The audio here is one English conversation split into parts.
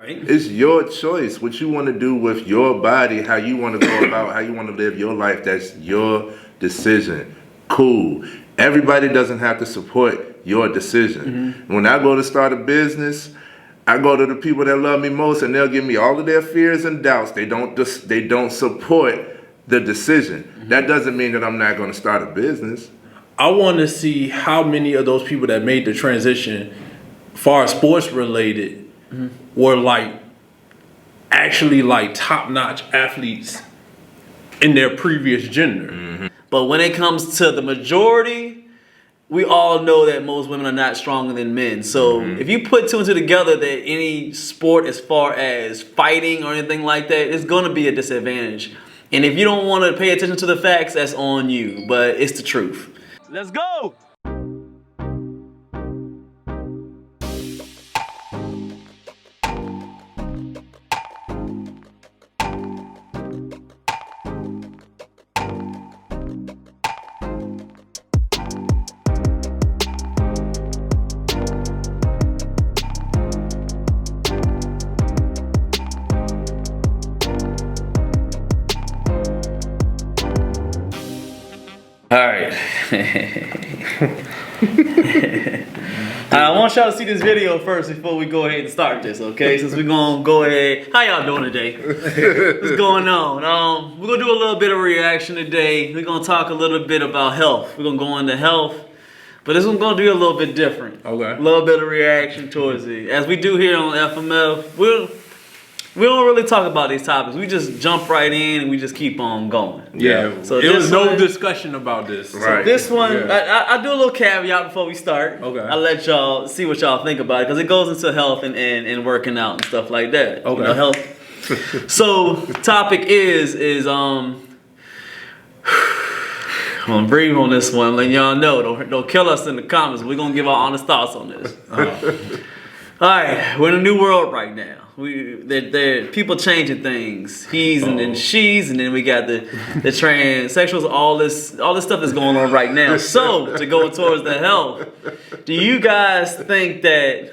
It's your choice what you want to do with your body, how you want to go about, how you want to live your life. That's your decision. Cool. Everybody doesn't have to support your decision. When I go to start a business, I go to the people that love me most, and they'll give me all of their fears and doubts. They don't support the decision. That doesn't mean that I'm not going to start a business. I want to see how many of those people that made the transition, far as sports related, were actually top-notch athletes in their previous gender. But when it comes to the majority, we all know that most women are not stronger than men. So if you put two and two together, that any sport as far as fighting or anything like that, it's going to be a disadvantage. And if you don't want to pay attention to the facts, that's on you. But it's the truth. Let's go! All right. I want y'all to see this video first before we go ahead and start this, okay? Since we're gonna go ahead. How y'all doing today? What's going on? We're gonna do a little bit of reaction today. We're gonna talk a little bit about health. We're gonna go into health, but this one's gonna be a little bit different. Okay. A little bit of reaction towards it. As we do here on FMF, we don't really talk about these topics. We just jump right in and we just keep on going. Yeah. So there was no discussion about this. Right. So this one, I do a little caveat before we start. Okay. I'll let y'all see what y'all think about it because it goes into health and working out and stuff like that. Okay. You know, health. So topic is I'm gonna breathe on this one. Letting y'all know, don't kill us in the comments. We're gonna give our honest thoughts on this. All right, we're in a new world right now. They're people changing things. He's and then she's, and then we got the transsexuals. All this stuff is going on right now. So to go towards the health, do you guys think that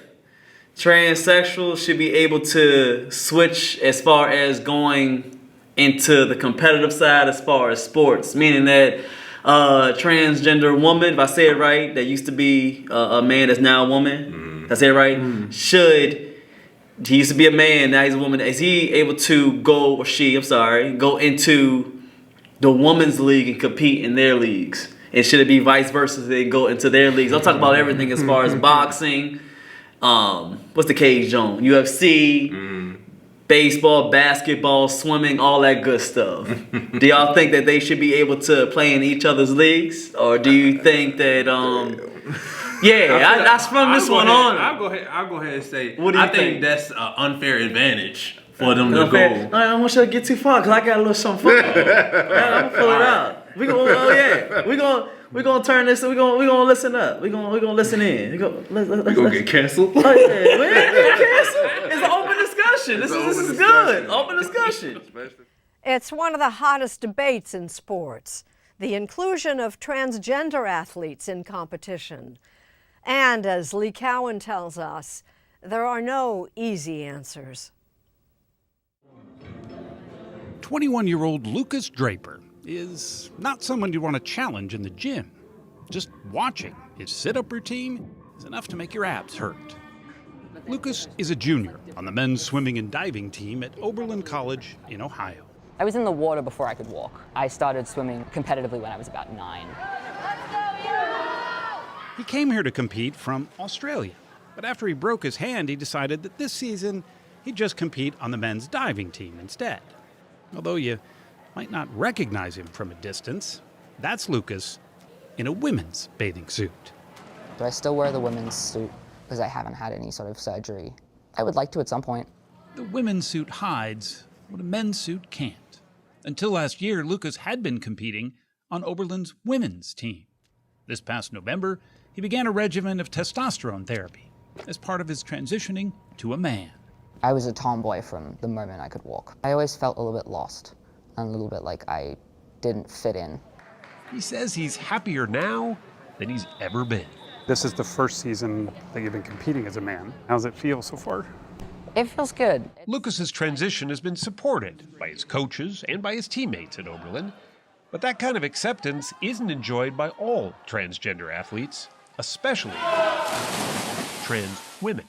transsexuals should be able to switch as far as going into the competitive side as far as sports? Meaning that transgender woman, if I say it right, that used to be a man that's now a woman. Did I say it right? He used to be a man, now he's a woman. Is he able to go into the women's league and compete in their leagues? And should it be vice versa? They go into their leagues. I'll talk about everything as far as boxing. What's the cage zone? UFC, baseball, basketball, swimming, all that good stuff. Do y'all think that they should be able to play in each other's leagues, or do you think that I sprung this one on. I'll go ahead and say, what do you I think that's an unfair advantage for them to go. I don't want you to get too far because I got a little something for you. I'm gonna pull it out. We're gonna turn this. We're gonna listen up. We're gonna listen in. We're gonna get canceled. Oh, yeah. We ain't getting canceled. It's an open discussion. This is good. Open discussion. It's one of the hottest debates in sports, the inclusion of transgender athletes in competition. And as Lee Cowan tells us, there are no easy answers. 21-year-old Lucas Draper is not someone you want to challenge in the gym. Just watching his sit-up routine is enough to make your abs hurt. Lucas is a junior on the men's swimming and diving team at Oberlin College in Ohio. I was in the water before I could walk. I started swimming competitively when I was about 9. He came here to compete from Australia, but after he broke his hand, he decided that this season he'd just compete on the men's diving team instead. Although you might not recognize him from a distance, that's Lucas in a women's bathing suit. Do I still wear the women's suit because I haven't had any sort of surgery? I would like to at some point. The women's suit hides what a men's suit can't. Until last year, Lucas had been competing on Oberlin's women's team. This past November, he began a regimen of testosterone therapy as part of his transitioning to a man. I was a tomboy from the moment I could walk. I always felt a little bit lost and a little bit like I didn't fit in. He says he's happier now than he's ever been. This is the first season that you've been competing as a man. How's it feel so far? It feels good. Lucas's transition has been supported by his coaches and by his teammates at Oberlin, but that kind of acceptance isn't enjoyed by all transgender athletes, especially trans women.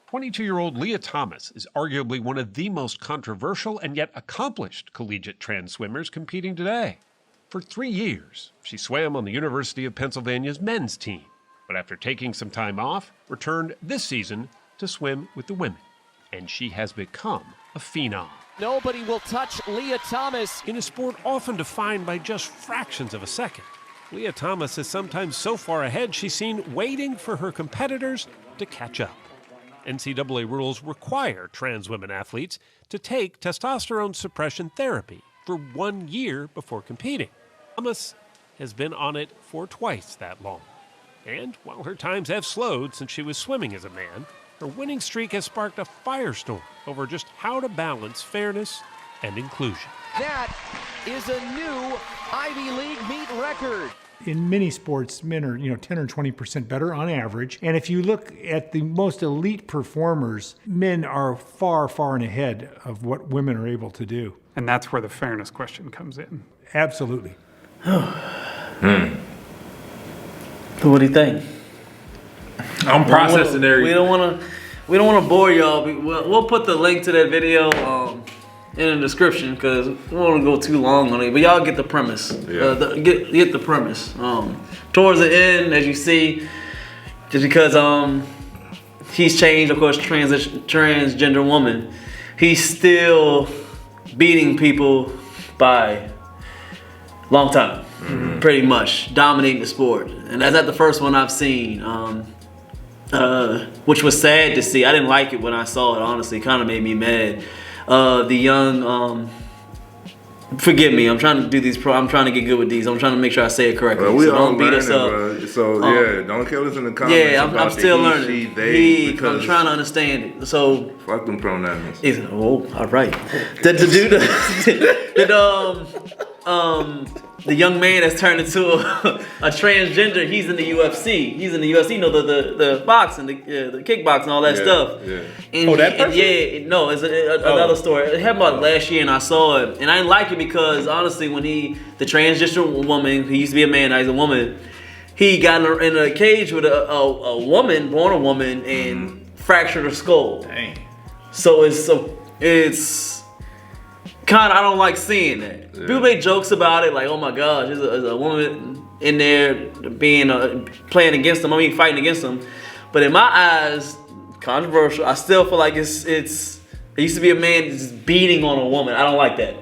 22-year-old Leah Thomas is arguably one of the most controversial and yet accomplished collegiate trans swimmers competing today. For 3 years, she swam on the University of Pennsylvania's men's team, but after taking some time off, returned this season to swim with the women. And she has become a phenom. Nobody will touch Leah Thomas. In a sport often defined by just fractions of a second, Leah Thomas is sometimes so far ahead she's seen waiting for her competitors to catch up. NCAA rules require trans women athletes to take testosterone suppression therapy for 1 year before competing. Thomas has been on it for twice that long. And while her times have slowed since she was swimming as a man, her winning streak has sparked a firestorm over just how to balance fairness and inclusion. That is a new Ivy League meet record. In many sports, men are 10 or 20% better on average. And if you look at the most elite performers, men are far, far and ahead of what women are able to do. And that's where the fairness question comes in. Absolutely. So what do you think? I'm processing there. We don't want to bore y'all. We'll put the link to that video in the description because we don't want to go too long on it. But y'all get the premise. Yeah. Get the premise. Towards the end, as you see, just because he's changed, of course, transgender woman, he's still beating people by long time. Pretty much dominating the sport, and that's not the first one I've seen. Which was sad to see. I didn't like it when I saw it. Honestly, kind of made me mad. The young, forgive me. I'm trying to do these. I'm trying to get good with these. I'm trying to make sure I say it correctly. Well, we so all don't beat us up. bro. So don't kill us in the comments. Yeah, I'm still learning. She, they, I'm trying to understand it. So fuck them pronouns. Oh, all right. The young man that's turned into a transgender. He's in the UFC. He's in the UFC. You know the boxing, the kickboxing, and all that stuff. Yeah. And that person? It's another story. It happened about last year, and I saw it, and I didn't like it because honestly, when the transgender woman, he used to be a man, now he's a woman. He got in a cage with a woman, born a woman, and fractured her skull. Dang. So it's kind of, I don't like seeing that. Yeah. People make jokes about it, like, oh my gosh, there's a woman in there being playing against him. I mean, fighting against him. But in my eyes, controversial. I still feel like it used to be a man just beating on a woman. I don't like that.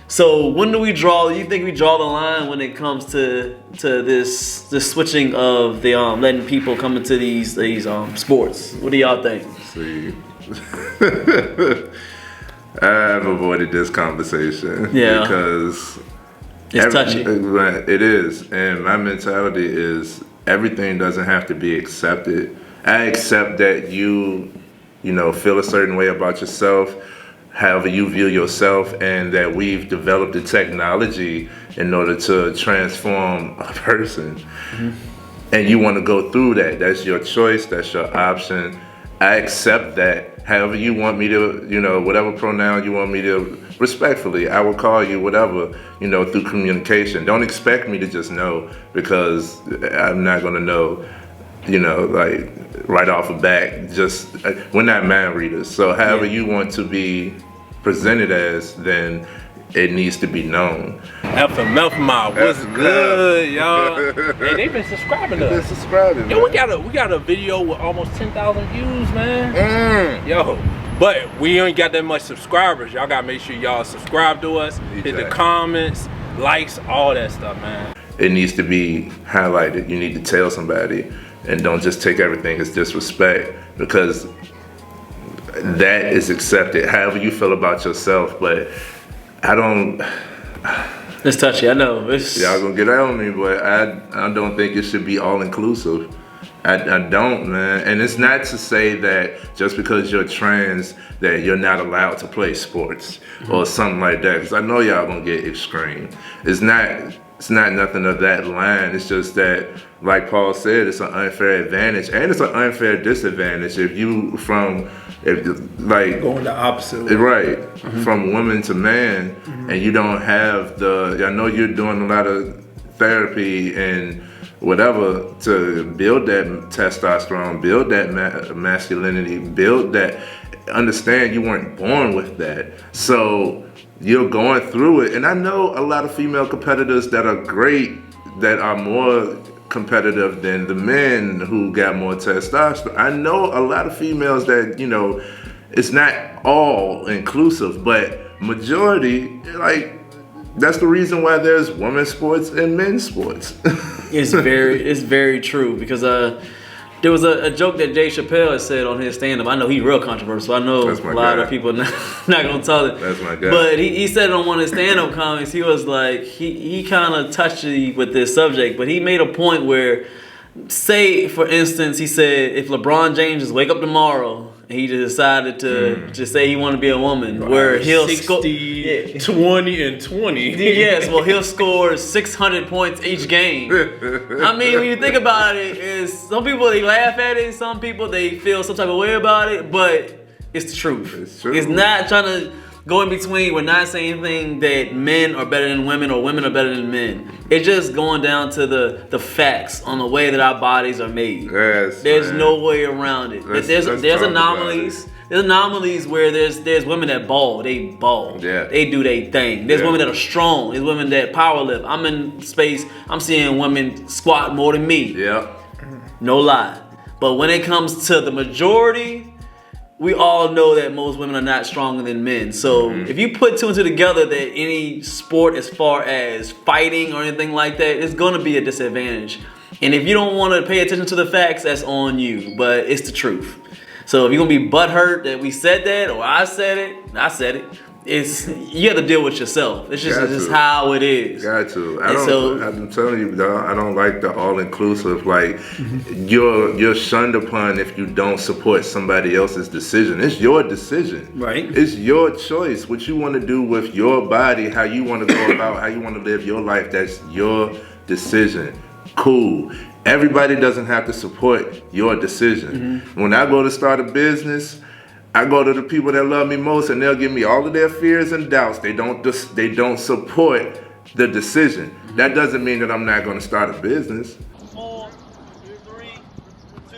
So when do we draw? You think we draw the line when it comes to this switching of the letting people come into these sports? What do y'all think? See. I've avoided this conversation because it's touchy. It is, and my mentality is everything doesn't have to be accepted. I accept that you feel a certain way about yourself, however you view yourself, and that we've developed the technology in order to transform a person. And you want to go through that. That's your choice. That's your option. I accept that. However you want me to, whatever pronoun you want me to, respectfully, I will call you whatever, through communication. Don't expect me to just know, because I'm not going to know, like right off the bat. Just, we're not mind readers. So however you want to be presented as, then it needs to be known. FMF mob, what's good, y'all? Hey, they've been subscribing to us. Yo, we got a video with almost 10,000 views, man. Yo, but we ain't got that much subscribers. Y'all gotta make sure y'all subscribe to us, hit the comments, likes, all that stuff, man. It needs to be highlighted. You need to tell somebody, and don't just take everything as disrespect, because that is accepted. However you feel about yourself, but I don't. It's touchy, I know. Y'all gonna get out on me, but I don't think it should be all inclusive. I don't, man. And it's not to say that just because you're trans that you're not allowed to play sports or something like that, because I know y'all gonna get extreme. It's not It's not nothing of that line. It's just that, like Paul said, it's an unfair advantage and it's an unfair disadvantage if you like going the opposite way. Right, from woman to man, and you don't have I know you're doing a lot of therapy and whatever to build that testosterone, build that masculinity, build that. Understand you weren't born with that, so you're going through it. And I know a lot of female competitors that are great, that are more competitive than the men who got more testosterone. I know a lot of females that, you know, it's not all inclusive, but majority, like, that's the reason why there's women's sports and men's sports. It's very true, because there was a joke that Dave Chappelle has said on his stand-up. I know he's real controversial. I know a lot of people not gonna tell it. That's my guy. But he said it on one of his stand-up comics. He was like, he kind of touchy with this subject, but he made a point where, say for instance, he said if LeBron James just wake up tomorrow and he just decided to just say he want to be a woman, where he'll 60, 20, and 20. Yes, well, he'll score 600 points each game. I mean, when you think about it, is some people, they laugh at it, some people, they feel some type of way about it, but it's the truth. It's true. It's not trying to go in between. We're not saying anything that men are better than women or women are better than men. It's just going down to the facts on the way that our bodies are made. Yes, there's man. no way around it. There's anomalies. There's anomalies where there's women that ball. They ball. Yeah. They do their thing. There's women that are strong. There's women that power lift. I'm in space. I'm seeing women squat more than me. Yeah. No lie. But when it comes to the majority, we all know that most women are not stronger than men. So if you put two and two together, that any sport as far as fighting or anything like that, it's going to be a disadvantage. And if you don't want to pay attention to the facts, that's on you. But it's the truth. So if you're going to be butthurt that we said that, or I said it, you have to deal with yourself. It's just how it is. Got to. I'm telling you, dog, I don't like the all-inclusive. Like, you're shunned upon if you don't support somebody else's decision. It's your decision. Right. It's your choice. What you want to do with your body, how you want to go about, how you want to live your life, that's your decision. Cool. Everybody doesn't have to support your decision. When I go to start a business, I go to the people that love me most, and they'll give me all of their fears and doubts. They don't support the decision. That doesn't mean that I'm not going to start a business. 4, 3, 2,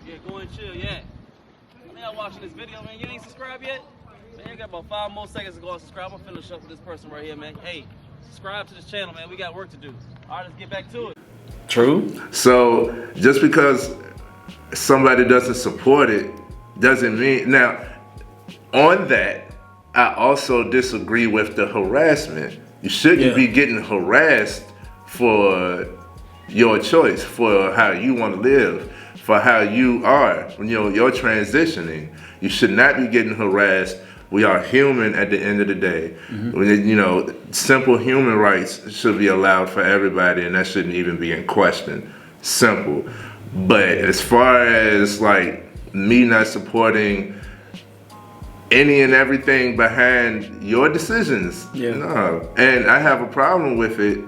yeah, go and chill, yeah. Man, y'all watching this video, man. You ain't subscribed yet? Man, you got about 5 more seconds to go and subscribe. I'm finna up with this person right here, man. Hey, subscribe to this channel, man. We got work to do. All right, let's get back to it. True. So just because somebody doesn't support it doesn't mean. Now, on that, I also disagree with the harassment. You shouldn't be getting harassed for your choice, for how you want to live, for how you are. When you're transitioning, you should not be getting harassed. We are human at the end of the day. Simple human rights should be allowed for everybody, and that shouldn't even be in question. Simple. But as far as like me not supporting any and everything behind your decisions, no. And I have a problem with it.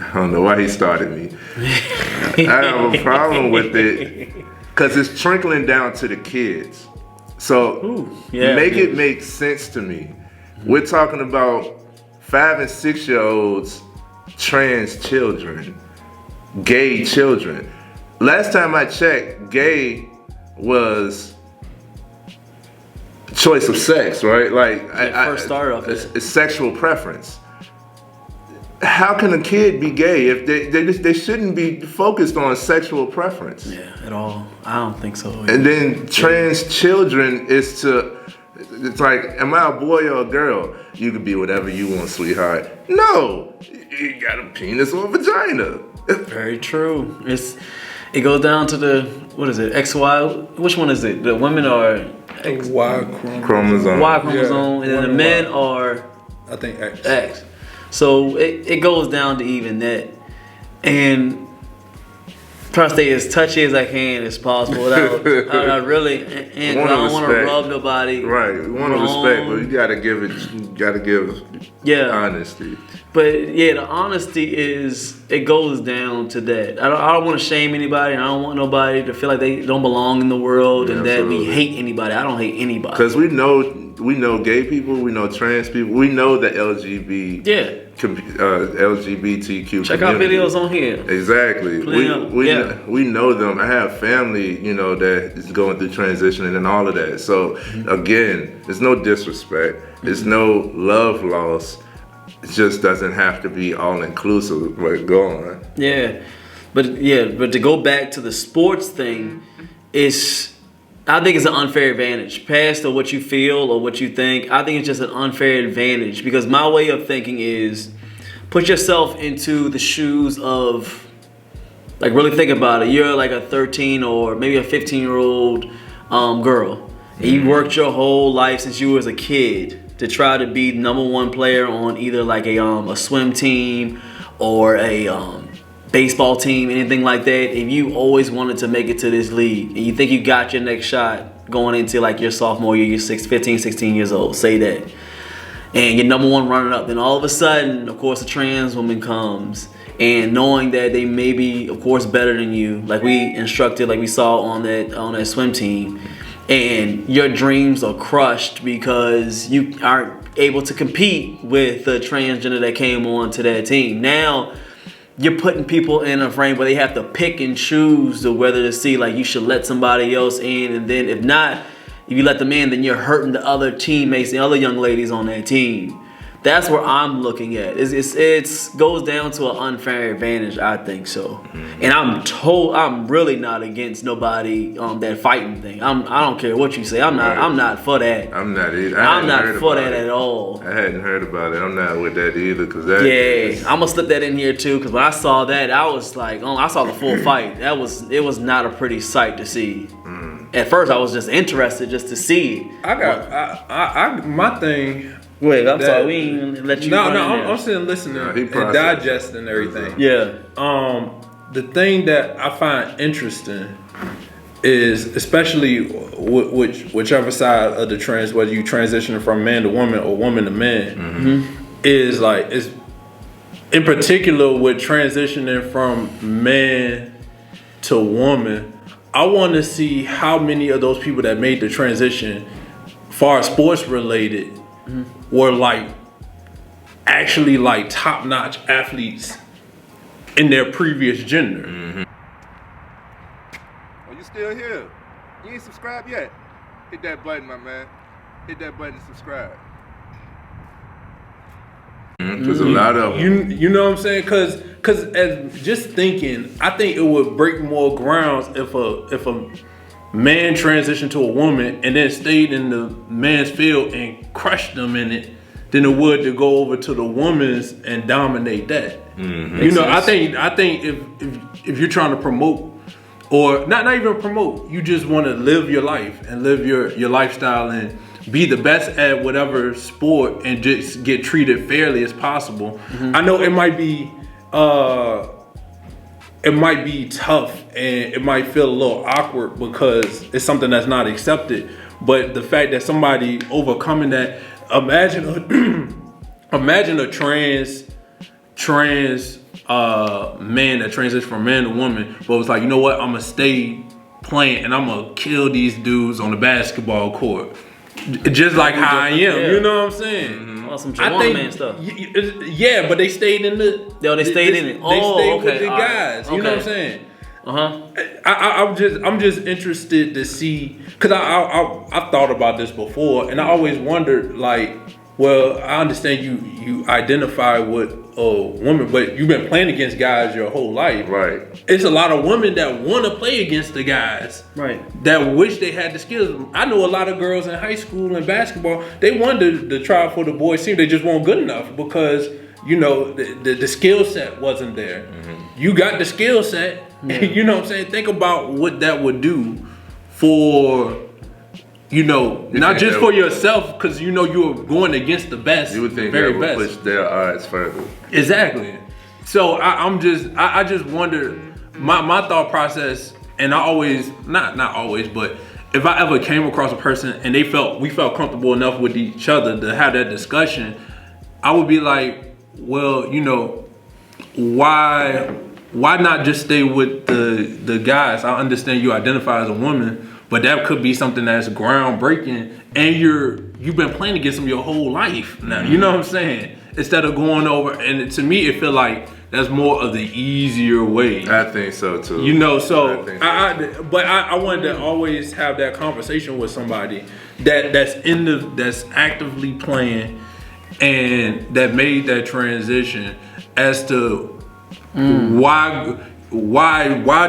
I don't know why he started me. I have a problem with it because it's trickling down to the kids. So it make sense to me. We're talking about 5 and 6 year olds, trans children, gay children. Last time I checked, gay was choice of sex, right? Like first started off, it's sexual preference. How can a kid be gay if they shouldn't be focused on sexual preference? Yeah, at all. I don't think so. And then trans children it's like, am I a boy or a girl? You can be whatever you want, sweetheart. No, you got a penis or a vagina. Very true. It goes down to the, what is it, XY? Which one is it? The women are Y chromosome. Y chromosome, and then the men are, I think, X. X. So it goes down to even that. And try to stay as touchy as I can as possible without, I really, and I don't want to rub nobody. Right, we want to respect, but you gotta give Yeah. Honesty. But yeah, the honesty it goes down to that. I don't want to shame anybody. I don't want nobody to feel like they don't belong in the world and that we hate anybody. I don't hate anybody. Because we know gay people, we know trans people, we know the LGBTQ Check out community. videos on here. Exactly. We know them. I have family, that is going through transitioning and all of that. So again, there's no disrespect. There's no love lost. It just doesn't have to be all inclusive. But go on. Yeah, but to go back to the sports thing, I think it's an unfair advantage. Past what you feel or what you think, I think it's just an unfair advantage because my way of thinking is put yourself into the shoes of, like, really think about it. You're like a 13 or maybe a 15-year-old girl. And you worked your whole life since you was a kid to try to be #1 player on either like a swim team or a baseball team, anything like that. If you always wanted to make it to this league and you think you got your next shot going into like your sophomore year, you're 15, 16 years old, say that, and you're #1 running up, then all of a sudden, of course, a trans woman comes, and knowing that they may be, of course, better than you, like we saw on that swim team, and your dreams are crushed because you aren't able to compete with the transgender that came on to that team. Now you're putting people in a frame where they have to pick and choose whether to see, like, you should let somebody else in, and then if not, if you let them in, then you're hurting the other teammates, the other young ladies on that team. That's where I'm looking at. It goes down to an unfair advantage, I think so. And I'm really not against nobody that fighting thing. I don't care what you say. I'm not for that. I'm not either. I'm not for that at all. I hadn't heard about it. I'm not with that either because I'm gonna slip that in here too because when I saw that, I was like, I saw the full fight. It was not a pretty sight to see. At first, I was just interested just to see. My thing. Wait, I'm sorry, we ain't let you. No, I'm sitting listening and digesting everything. Yeah. The thing that I find interesting is, especially whichever side of the trans, whether you transitioning from man to woman or woman to man, is in particular with transitioning from man to woman. I want to see how many of those people that made the transition, far as sports related, were actually top-notch athletes in their previous gender. Are you still here? You ain't subscribed yet? Hit that button, my man. Hit that button and subscribe. There's a lot of you know what I'm saying? Cause as just thinking, I think it would break more grounds if a man transitioned to a woman and then stayed in the man's field and crushed them in it than it would to go over to the woman's and dominate that. I think if you're trying to promote, or not even promote, you just want to live your life and live your lifestyle and be the best at whatever sport and just get treated fairly as possible. I know it might be tough and it might feel a little awkward because it's something that's not accepted. But the fact that somebody overcoming that, imagine a trans man that transitioned from man to woman, but was like, you know what, I'm gonna stay playing and I'm gonna kill these dudes on the basketball court. Just like how I am, you know what I'm saying? Some man stuff. Yeah, but they stayed in the. They stayed in it. They stayed with the guys. You know what I'm saying? I'm just interested to see, cause I've thought about this before, and I always wondered, well, I understand you identify with a woman, but you've been playing against guys your whole life. Right. It's a lot of women that want to play against the guys. Right. That wish they had the skills. I know a lot of girls in high school and basketball, they wanted to try for the boys team. They just weren't good enough because, the skill set wasn't there. You got the skill set. Yeah. You know what I'm saying? Think about what that would do for, not just for yourself, because you're going against the best. You would think very that best. would push their odds further. Exactly. So I just wonder, my thought process, and I always, not always, but if I ever came across a person and we felt comfortable enough with each other to have that discussion, I would be like, well, you know, why not just stay with the guys? I understand you identify as a woman, but that could be something that's groundbreaking, and you've been playing against them your whole life now. You know what I'm saying? Instead of going over, and to me, it feel like that's more of the easier way. I think so too. You know, so I wanted to always have that conversation with somebody that's actively playing and that made that transition as to why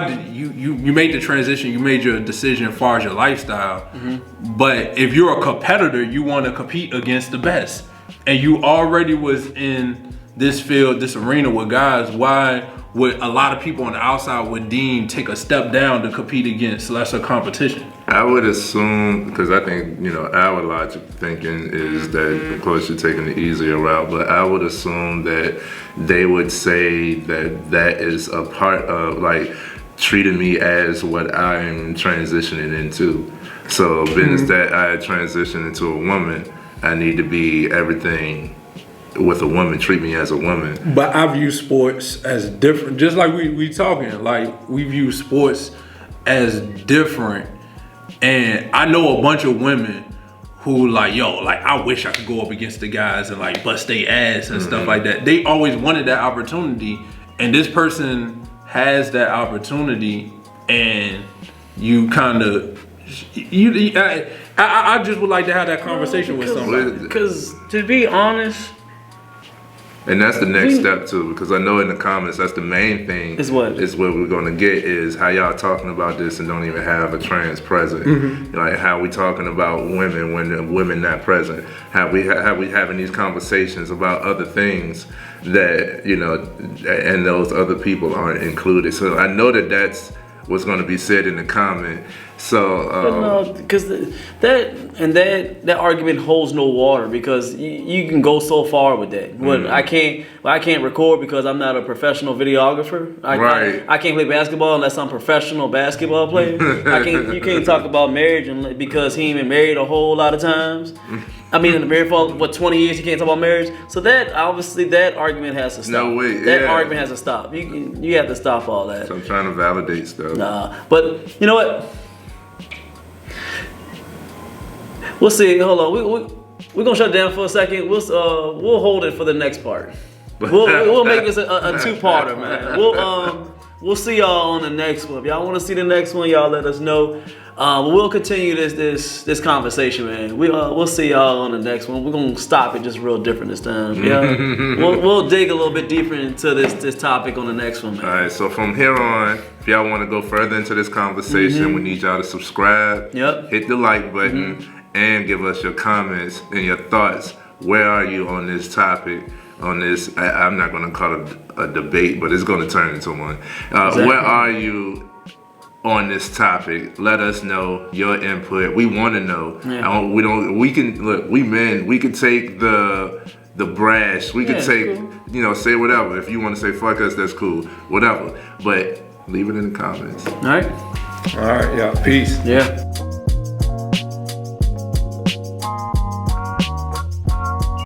did you made the transition, you made your decision as far as your lifestyle. But if you're a competitor, you want to compete against the best, and you already was in this field, this arena with guys, why would a lot of people on the outside would deem take a step down to compete against lesser competition? I would assume, because I think, you know, our logic thinking is that, of course, you're taking the easier route, but I would assume that they would say that that is a part of, like, treating me as what I'm transitioning into. So, business that I transition into a woman, I need to be everything with a woman, treat me as a woman. But I view sports as different, just like we talking, like we view sports as different. And I know a bunch of women who like, yo, like I wish I could go up against the guys and like bust their ass and stuff like that. They always wanted that opportunity, and this person has that opportunity, and you kind of, I just would like to have that conversation with somebody. Because to be honest, and that's the next step too, because I know in the comments that's the main thing is what we're gonna get is how y'all talking about this and don't even have a trans present. Like how we talking about women when the women not present. How we having these conversations about other things that, you know, and those other people aren't included. So I know that that's what's gonna be said in the comment. So because that argument holds no water, because you can go so far with that. I can't record because I'm not a professional videographer. I can't play basketball unless I'm a professional basketball player. You can't talk about marriage because he ain't been married a whole lot of times. I mean, in the married for 20 years, he can't talk about marriage. So that argument has to stop. No way. That argument has to stop. You have to stop all that. So I'm trying to validate stuff. Nah, but you know what? We'll see. Hold on. We're gonna shut down for a second. We'll hold it for the next part. We'll make this a two-parter, man. We'll see y'all on the next one. If y'all want to see the next one, y'all let us know. We'll continue this conversation, man. We'll see y'all on the next one. We're gonna stop it just real different this time. Yeah, we'll dig a little bit deeper into this topic on the next one, man. All right. So from here on, if y'all want to go further into this conversation, we need y'all to subscribe. Hit the like button and give us your comments and your thoughts. Where are you on this topic? On this, I'm not gonna call it a debate, but it's gonna turn into one. Exactly. Where are you on this topic? Let us know your input. We want to know. We can take the brash. We can take, you know, say whatever. If you want to say fuck us, that's cool. Whatever. But leave it in the comments. All right. Yeah. Peace. Yeah.